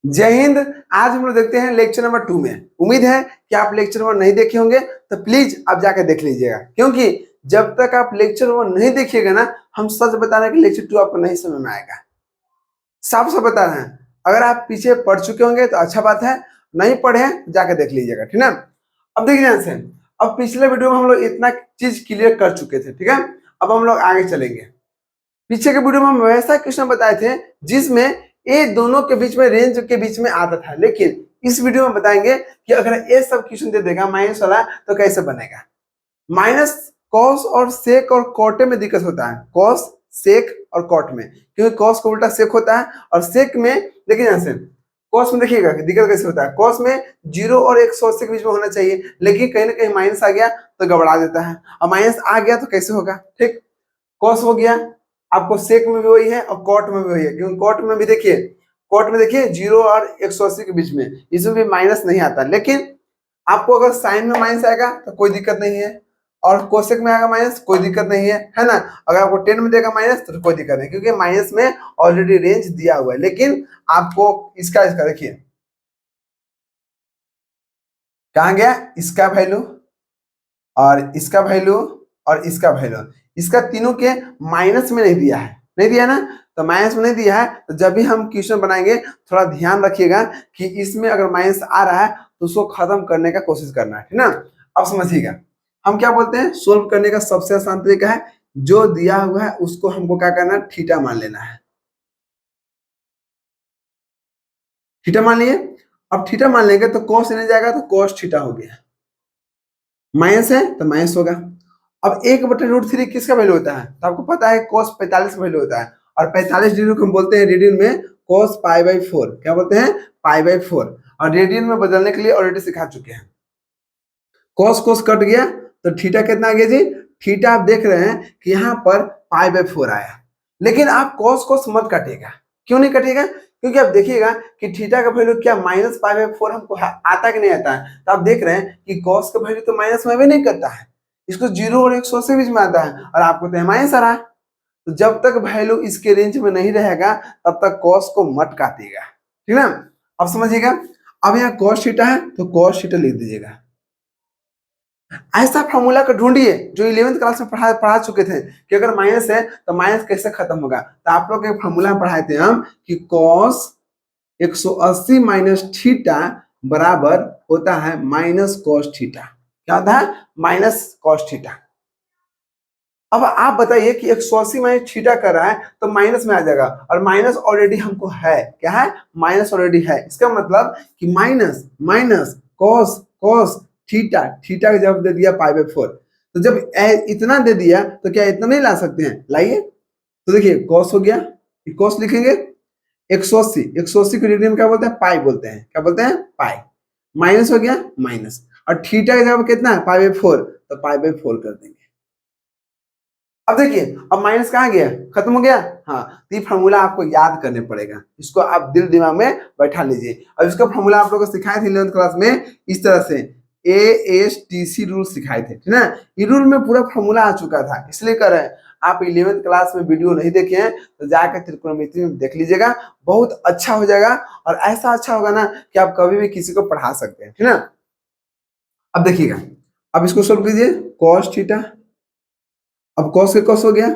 जय हिंद। आज हम लोग देखते हैं लेक्चर नंबर 2 में। उम्मीद है कि आप लेक्चर नंबर नहीं देखे होंगे तो प्लीज आप जाकर देख लीजिएगा, क्योंकि जब तक आप लेक्चर नंबर नहीं देखिएगा ना, हम सच बता रहे हैं कि लेक्चर 2 आपको नहीं समझ में आएगा। साफ साफ बता रहे हैं। अगर आप पीछे पढ़ चुके होंगे तो अच्छा बात है, नहीं पढ़े हैं तो जाकर देख लीजिएगा, ठीक है। अब देखिए ध्यान से, अब पिछले वीडियो में हम लोग इतना चीज क्लियर कर चुके थे, ठीक है। अब हम लोग आगे चलेंगे। पीछे के वीडियो में हम वैसा क्वेश्चन बताए थे जिसमें ये दोनों के बीच में, रेंज के बीच में आता था, लेकिन इस वीडियो में बताएंगे कि अगर ये सब क्वेश्चन दे देगा माइनस वाला तो कैसे बनेगा। माइनस कॉस और सेक और कॉटे में दिक्कत होता है, कॉस सेक और कॉट में, क्योंकि कॉस को उल्टा सेक होता है और सेक में देखिए यहां से कॉस में देखिएगा दिक्कत कैसे होता है। कॉस में 0 और 180 के बीच में होना चाहिए, लेकिन कहीं ना कहीं माइनस आ गया तो गड़बड़ा देता है, और माइनस आ गया तो कैसे होगा। ठीक, कॉस हो गया, आपको सेक में भी वही है और कॉट में भी वही है, क्योंकि कॉट में भी देखिए, कॉट में देखिए 0 और 180 के बीच में, इसमें भी माइनस नहीं आता। लेकिन आपको अगर साइन में माइनस आएगा तो कोई दिक्कत नहीं है, और कोसेक में आएगा माइनस, कोई दिक्कत नहीं है ना। अगर आपको 10 में देगा माइनस तो कोई दिक्कत नहीं, क्योंकि माइनस में ऑलरेडी रेंज दिया हुआ है। लेकिन आपको इसका देखिए कहाँ गया, इसका वैल्यू और इसका वैल्यू और इसका वैल्यू, इसका तीनों के माइनस में नहीं दिया है, नहीं दिया ना, तो माइनस में नहीं दिया है। तो जब भी हम क्वेश्चन बनाएंगे थोड़ा ध्यान रखिएगा कि इसमें अगर माइनस आ रहा है तो उसको खत्म करने का कोशिश करना है, ठीक ना। अब समझिएगा, हम क्या बोलते हैं, सोल्व करने का सबसे आसान तरीका है, जो दिया हुआ है उसको हमको क्या करना है, थीटा मान लेना है। थीटा मान लिए, अब थीटा मान लेंगे तो कॉस नहीं जाएगा तो कॉस थीटा हो गया, माइनस है तो माइनस होगा। अब 1/√3 किसका वैल्यू होता है, तो आपको पता है cos 45 का वैल्यू होता है, और 45 डिग्री को हम बोलते हैं रेडियन में cos π/4, क्या बोलते हैं, π/4, और रेडियन में बदलने के लिए ऑलरेडी सिखा चुके हैं। cos cos कट गया तो थीटा कितना आ गया जी, थीटा आप देख रहे हैं कि यहाँ पर π/4 आया, लेकिन आप cos cos मत काटिएगा। क्यों नहीं कटेगा, क्योंकि आप देखिएगा कि थीटा का वैल्यू क्या -π/4 हमको आता कि नहीं आता है। तो आप देख रहे हैं कि cos का वैल्यू तो माइनस में भी नहीं करता है, इसको 0 और 180 बीच में आता है, और आपको तो माइनस आ रहा है। तो जब तक वैल्यू इसके रेंज में नहीं रहेगा तब तक cos को मत काटिएगा, ठीक ना। अब समझिएगा, अब यहाँ cos थीटा है तो cos थीटा लिख दीजिएगा। ऐसा फॉर्मूला को ढूंढिए जो 11th क्लास में पढ़ा चुके थे कि अगर माइनस है तो माइनस कैसे खत्म होगा। तो आप लोग एक फॉर्मूला पढ़ाए थे हम कि cos 180 माइनस थीटा बराबर होता है माइनस cos थीटा। क्या होता है, माइनस cos थीटा। अब आप बताइए कि 180 माइनस थीटा कर रहा है तो माइनस में आ जाएगा, और माइनस ऑलरेडी हमको है, क्या है, माइनस ऑलरेडी है। इसका मतलब कि minus minus cos cos theta, theta का जब दे दिया π/4, तो जब इतना दे दिया तो क्या इतना नहीं ला सकते हैं, लाइए। तो देखिए cos हो गया, cos लिखेंगे, 180 180 को रेडियन क्या बोलते हैं, पाई बोलते हैं, क्या बोलते हैं, पाई। माइनस हो गया माइनस, और थीटा का जब कितना है π/4, तो π/4 कर देंगे। अब देखिए, अब माइनस कहाँ गया, खत्म हो गया। हाँ, तो ये फॉर्मूला आपको याद करने पड़ेगा, इसको आप दिल दिमाग में बैठा लीजिए। अब इसका फॉर्मूला आप लोगों को सिखाए थे 11th क्लास में, इस तरह से ASTC रूल सिखाए थे, ठीक ना। ये रूल में पूरा फॉर्मूला आ चुका था, इसलिए कर रहे हैं। आप 11th क्लास में वीडियो नहीं देखे हैं तो जाकर त्रिकोणमिति में देख लीजिएगा, बहुत अच्छा हो जाएगा, और ऐसा अच्छा होगा ना कि आप कभी भी किसी को पढ़ा सकते हैं, ठीक ना। अब देखिएगा, अब इसको सोल्व कीजिए, cos थीटा, अब cos के cos हो गया।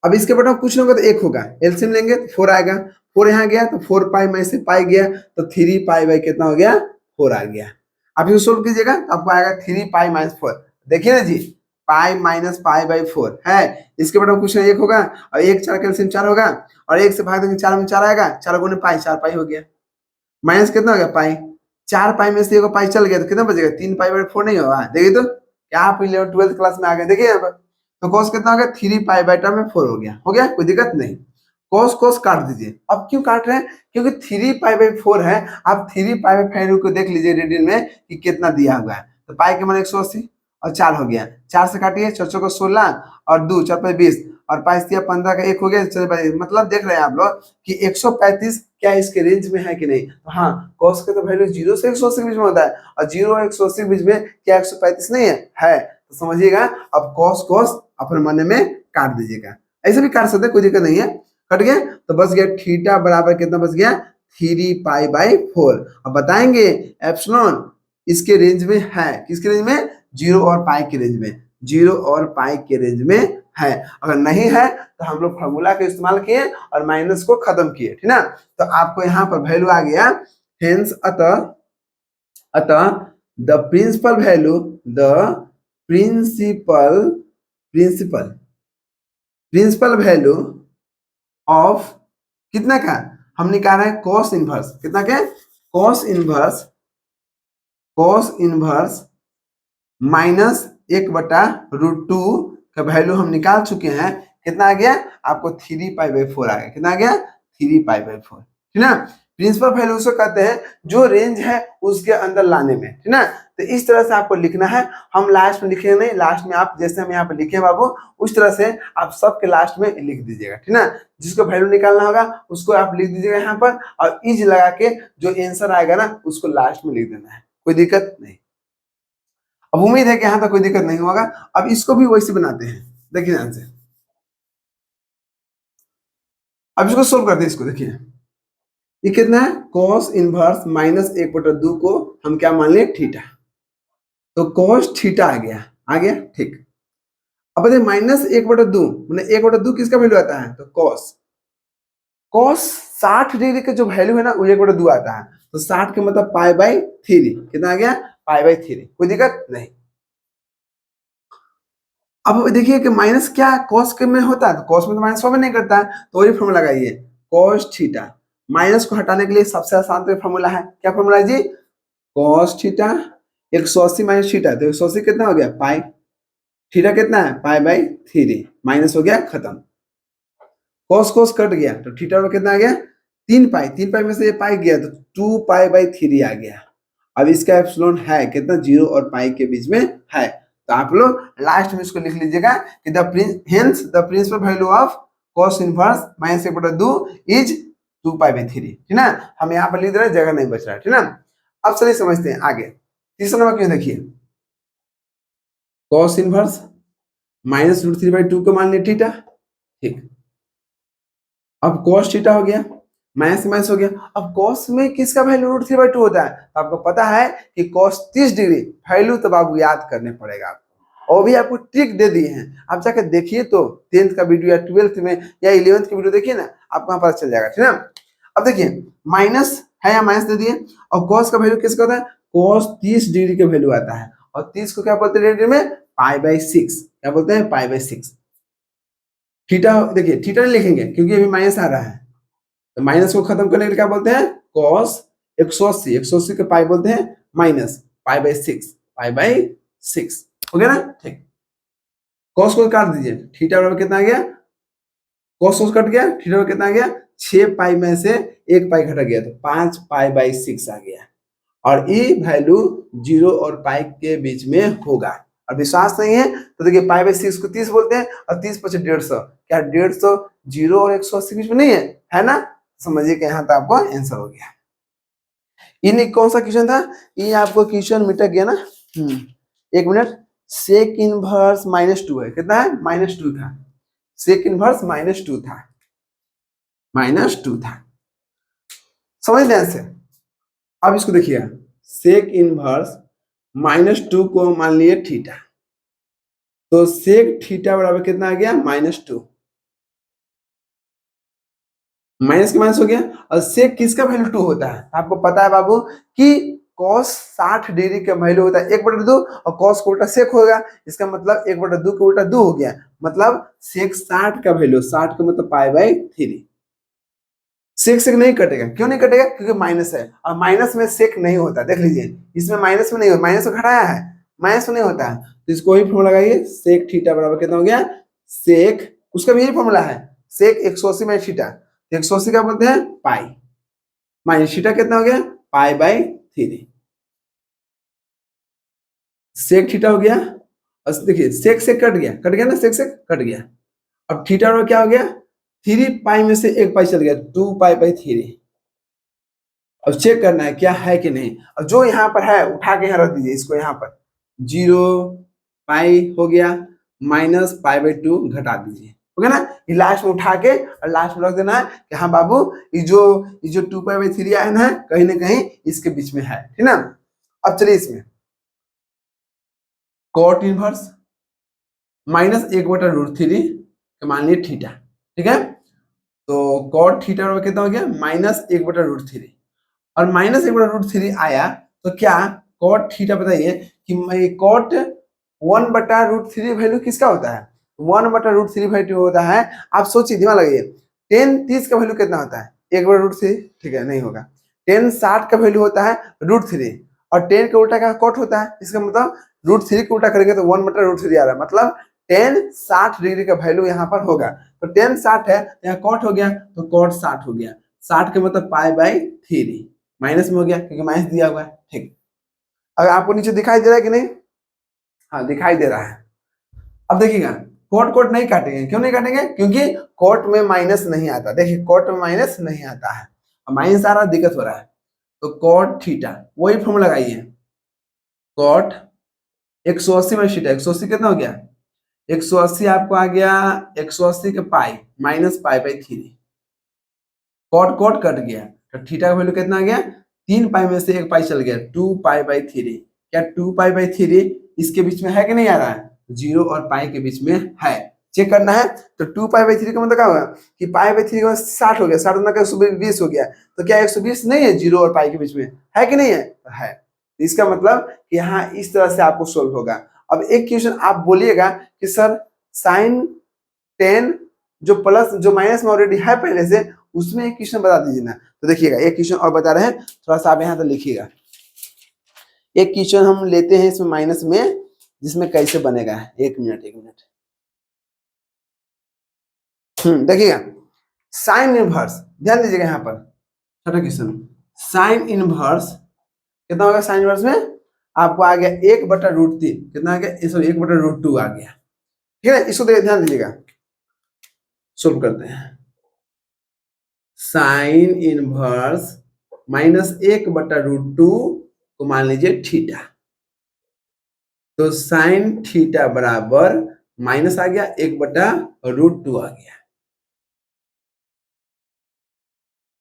अब इसके बटा कुछ ना होगा तो 1 होगा, एलसीएम लेंगे तो 4 आएगा, 4 यहाँ गया तो 4 पाई में से पाई गया तो 3 पाई बाई कितना हो गया, 4 आ गया। अब इसको सोल्व कीजिएगा तो आपको आएगा 3 पाई माइनस 4। देखिए ना जी, पाई माइनस पाई बाई 4 है, इसके बटा कुछ ना 1 होगा, और 1 4 का एलसीएम 4 होगा, और 1 से भाग देंगे 4 में 4 आएगा, 4 गुने पाई, 4 पाई हो गया। माइनस कितना हो गया, पाई। 4 पाई में से एक पाई चल गया तो कितना बचेगा, 3 पाई बाई 4 नहीं होगा। देखिए तो क्या आप 11th 12th क्लास में आ गए, देखिए यहाँ पर। तो cos कितना हो गया, 3 पाई बाई टर्म में 4 हो गया, कोई दिक्कत नहीं। cos cos काट दीजिए। अब क्यों काट रहे हैं, क्योंकि 3 पाई बाई 4 है। आप 3 पाई बाई 5 को देख लीजिए रेडियन में कि कितना दिया हुआ है। तो पाई के मान 180 और 4 हो गया, 4 से काटिए, 4 को 16 और 2 4 5 20, और 5 दिया 15 का 1 हो गया, चलिए 22। मतलब देख रहे हैं आप लोग कि 135 क्या इसके रेंज में है कि नहीं। तो हाँ, cos का तो वैल्यू 0 से 180 के बीच में होता है, और 0 और 180 के बीच में क्या 135 नहीं है। तो समझिएगा, अब cos cos अपने मन में काट दीजिएगा, ऐसे भी काट सकते हैं, कोई दिक्कत नहीं है। कट गया तो बच गया थीटा बराबर कितना बच गया, 3π/4। अब बताएंगे एप्सिलॉन इसके रेंज में है, किसके रेंज में, 0 और पाई के रेंज में, 0 और पाई के रेंज में है। अगर नहीं है तो हम लोग फॉर्मूला का इस्तेमाल किए और माइनस को खत्म किए, ठीक ना। तो आपको यहाँ पर वैल्यू आ गया, हेंस अतः the principal value, the principal principal value of कितना का हम निकाल रहे हैं, कॉस इनवर्स, कितना के, कॉस इनवर्स -1/√2 का वैल्यू हम निकाल चुके हैं। कितना आ गया आपको, 3π/4 आ गया। कितना आ गया, 3π/4, ठीक ना। प्रिंसिपल वैल्यू उसको कहते हैं जो रेंज है उसके अंदर लाने में, ठीक ना। तो इस तरह से आपको लिखना है, हम लास्ट में लिखेंगे नहीं, लास्ट में आप जैसे हम यहाँ पे लिखे बाबू उस तरह से आप सबके लास्ट में लिख दीजिएगा, ठीक ना। जिसको वैल्यू निकालना होगा उसको आप लिख दीजिएगा यहाँ पर, और इज लगा के जो आंसर आएगा ना उसको लास्ट में लिख देना है, कोई दिक्कत नहीं। अब उम्मीद है कि यहाँ तक कोई दिक्कत नहीं होगा। अब इसको भी वैसे बनाते हैं, देखिए ध्यान से। अब इसको सोल्व करते हैं, इसको देखिए ये कितना है, cos इनवर्स -1/2 को हम क्या मान लिए, थीटा। तो cos थीटा आ गया, ठीक। अब बताइए -1/2 मैंने 1/2 किसका वैल्यू आता है, तो cos 60 डिग्री का जो वैल्यू है ना वो 1/2 आता है। तो 60 के मतलब π/3, कितना आ गया, π/3, कोई दिक्कत नहीं। अब देखिए कि माइनस क्या कॉस के में होता है, तो कॉस में तो माइनस नहीं करता है, तो वही फॉर्मूला लगाइए, कॉस थीटा। माइनस को हटाने के लिए सबसे आसान तो फॉर्मूला है, क्या फॉर्मूला है जी, कॉस थीटा 180 माइनस थीटा, तो 180 कितना हो गया, पाई। थीटा कितना है, π/3, माइनस हो गया, खत्म। कॉस कॉस कट गया तो थीटा में कितना आ गया, 3π में से ये पाई गया तो 2π/3 आ गया। अब इसका एप्सिलॉन है कितना, 0 और पाई के बीच में है। तो आप लोग लास्ट में इसको लिख लीजिएगा कि hence the principal value of cos inverse -1/2 is 2π/3, ठीक ना। हम यहाँ पर लिख दे रहे हैं, जगह नहीं बच रहा है, ठीक ना। अब चलिए समझते हैं आगे। तीसरा नंबर क्यों, देखिए cos इनवर्स -√3/2 को मान लिया थीटा, ठीक। अब cos थीटा हो गया, माइनस माइनस हो गया। अब cos में किसका वैल्यू √3/2 होता है, तो आपको पता है कि cos 30 डिग्री वैल्यू तब आपको याद करने पड़ेगा आपको, और भी आपको ट्रिक दे दिए हैं, आप जाकर देखिए तो 10th का वीडियो या 12th में या 11th का वीडियो देखिए ना, आपको वहां पता चल जाएगा, ठीक ना। अब देखिए माइनस है या माइनस दे दिए, और cos का वैल्यू किसका होता है, cos 30 डिग्री का वैल्यू आता है, और 30 को क्या बोलते हैं डिग्री में, π/6, क्या बोलते हैं, π/6। थीटा देखिए थीटा नहीं लिखेंगे क्योंकि अभी माइनस आ रहा है, तो माइनस को खत्म करने के लिए क्या बोलते हैं, cos 180 के पाई बोलते हैं माइनस π/6 हो गया ना, ठीक। cos को काट दीजिए, थीटा बराबर कितना आ गया, cos कट गया, थीटा बराबर कितना आ गया, 6 पाई में से 1 पाई घटा गया तो 5π/6 आ गया। और ये वैल्यू 0 और पाई के बीच में होगा। और विश्वास नहीं है तो देखिए π/6 को 30 बोलते हैं, और 30 × 150, क्या 150 0 और 180 बीच में नहीं है ना। समझिए कि यहाँ तक आपको आंसर हो गया। ये कौन सा क्वेश्चन था, ये आपको क्वेश्चन मिट गया ना, एक मिनट। सेक इनवर्स -2 है, कितना है, -2 था। सेक इनवर्स -2 था, -2 था, समझ ध्यान से। अब इसको देखिए, सेक इनवर्स -2 को मान लिए थीटा, तो सेक थीटा बराबर कितना आ गया, -2, माइनस के माइनस हो गया। और सेक किसका वैल्यू 2 होता है, आपको पता है बाबू कि cos 60 डिग्री का वैल्यू होता है 1/2, और cos को उल्टा सेक होगा, इसका मतलब 1/2 का उल्टा 2 हो गया, मतलब सेक 60 का वैल्यू, 60 का मतलब π/3। सेक सेक नहीं कटेगा, क्यों नहीं कटेगा, क्योंकि माइनस है, और माइनस में सेक नहीं होता, देख लीजिए इसमें माइनस में नहीं होता, माइनस को घटाया है, माइनस में नहीं होता है। तो इसको ही फॉर्मूला लगाइए, सेक थीटा बराबर कितना हो गया, सेक उसका भी यही फॉर्मूला है, सेक 180 में थीटा, 180 का बोलते हैं पाई, माइनस थीटा कितना हो गया, π/3। सेक थीटा हो गया, और देखिए सेक से कट गया ना, सेक से कट गया। अब थीटा में क्या हो गया, 3 पाई में से 1 पाई चल गया, 2π/3। अब चेक करना है क्या है कि नहीं, और जो यहाँ पर है उठा के यहाँ रख दीजिए, इसको यहाँ पर 0 पाई हो गया, -π/2 घटा दीजिए, हो गया ना। ये लास्ट में उठा के और लास्ट में रख देना है कि हाँ बाबू ये जो 2π/3 आया ना कहीं ना कहीं इसके बीच में है, ठीक ना। अब चलिए इसमें कॉट इनवर्स -1/√3 मान लिए थीटा, ठीक है। तो कॉट थीटा बराबर कितना हो गया -1/√3 और -1/√3 आया तो क्या कॉट थीटा बताइए कि कॉट 1/√3 वैल्यू किसका होता है, 1/√3 वैल्यू होता है। आप सोचिए दिमाग लगाइए 10 30 का वैल्यू कितना होता है 1/√3, ठीक है नहीं होगा। 10 60 का वैल्यू होता है √3 और 10 का उल्टा का कॉट होता है, इसका मतलब √3 का उल्टा करेंगे तो 1/√3 आ रहा है, मतलब 10 60 डिग्री का वैल्यू यहाँ पर होगा। तो 10 60 है यहाँ कॉट हो गया तो कॉट 60 हो गया, 60 के मतलब π/3 माइनस में हो गया क्योंकि माइनस दिया हुआ है, ठीक। अब आपको नीचे दिखाई दे रहा है कि नहीं, हाँ दिखाई दे रहा है। अब देखिएगा कोट कोट नहीं काटेंगे, क्यों नहीं काटेंगे, क्योंकि कोट में माइनस नहीं आता। देखिए कोट में माइनस नहीं आता है, माइनस आ रहा है दिक्कत हो रहा है। तो कॉट थीटा वही फॉर्मूला लगाइए, कॉट 180 में थीटा 180 कितना हो गया 180 आपको आ गया 180 के पाई -π/3 कॉट कॉट कट गया तो थीटा का वैल्यू कितना आ गया 3 पाई में से एक पाई चल गया 2π/3। क्या 2π/3 इसके बीच में है कि नहीं आ रहा है, 0 और पाई के बीच में है, चेक करना है। तो 2π/3 का मतलब क्या होगा कि π/3 का 60 हो गया, 60 ना 120 हो गया, तो क्या 120 नहीं है 0 और पाई के बीच में, है कि नहीं है, तो है। इसका मतलब कि यहाँ इस तरह से आपको सोल्व होगा। अब एक क्वेश्चन आप बोलिएगा कि सर sin 10 जो प्लस जो माइनस में ऑलरेडी है पहले से उसमें एक क्वेश्चन बता दीजिए ना। तो देखिएगा एक क्वेश्चन और बता रहे हैं, थोड़ा सा आप यहाँ तो लिखिएगा। एक क्वेश्चन हम लेते हैं इसमें माइनस में, जिसमें कैसे बनेगा, एक मिनट देखिएगा साइन इनवर्स, ध्यान दीजिएगा यहाँ पर छोटा क्वेश्चन। साइन इनवर्स कितना होगा, साइन इनवर्स में आपको आ गया 1/√3 कितना आ गया, इसमें 1/√2 आ गया, ठीक है। इसको ध्यान दीजिएगा, सोल्व करते हैं। साइन इनवर्स -1/√2 को मान लीजिए थीटा, तो साइन थीटा बराबर माइनस आ गया 1/√2 आ गया,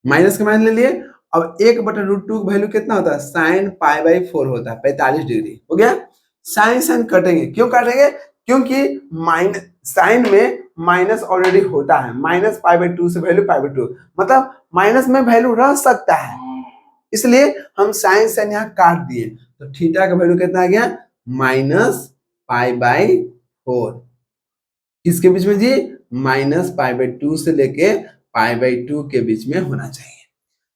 माइनस के माइनस ले लिए। अब 1/√2 वैल्यू कितना होता है, साइन π/4 होता है 45 डिग्री हो गया। साइन साइन कटेंगे, क्यों काटेंगे, क्योंकि माइनस साइन में माइनस ऑलरेडी होता है, -π/2 से वैल्यू π/2 मतलब माइनस में वैल्यू रह सकता है, इसलिए हम साइन साइन यहाँ काट दिए। तो थीटा का वैल्यू कितना आ गया -π/4, किसके बीच में जी, -π/2 से लेके π/2 के बीच में होना चाहिए।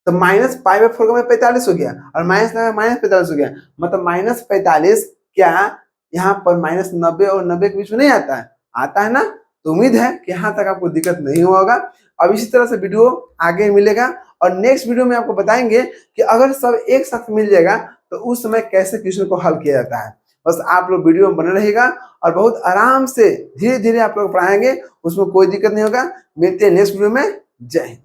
तो -π/4 का मतलब 45 हो गया और -45 हो गया, मतलब -45 क्या यहाँ पर -90 और 90 के बीच में नहीं आता है, आता है ना। तो उम्मीद है कि यहाँ तक आपको दिक्कत नहीं होगा। अब इसी तरह से वीडियो आगे मिलेगा और नेक्स्ट वीडियो में आपको बताएंगे कि अगर सब एक साथ मिल जाएगा तो उस समय कैसे क्वेश्चन को हल किया जाता है। बस आप लोग वीडियो में बने रहेगा और बहुत आराम से धीरे धीरे आप लोग पढ़ाएंगे, उसमें कोई दिक्कत नहीं होगा। मिलते हैं नेक्स्ट वीडियो में, जय हिंद।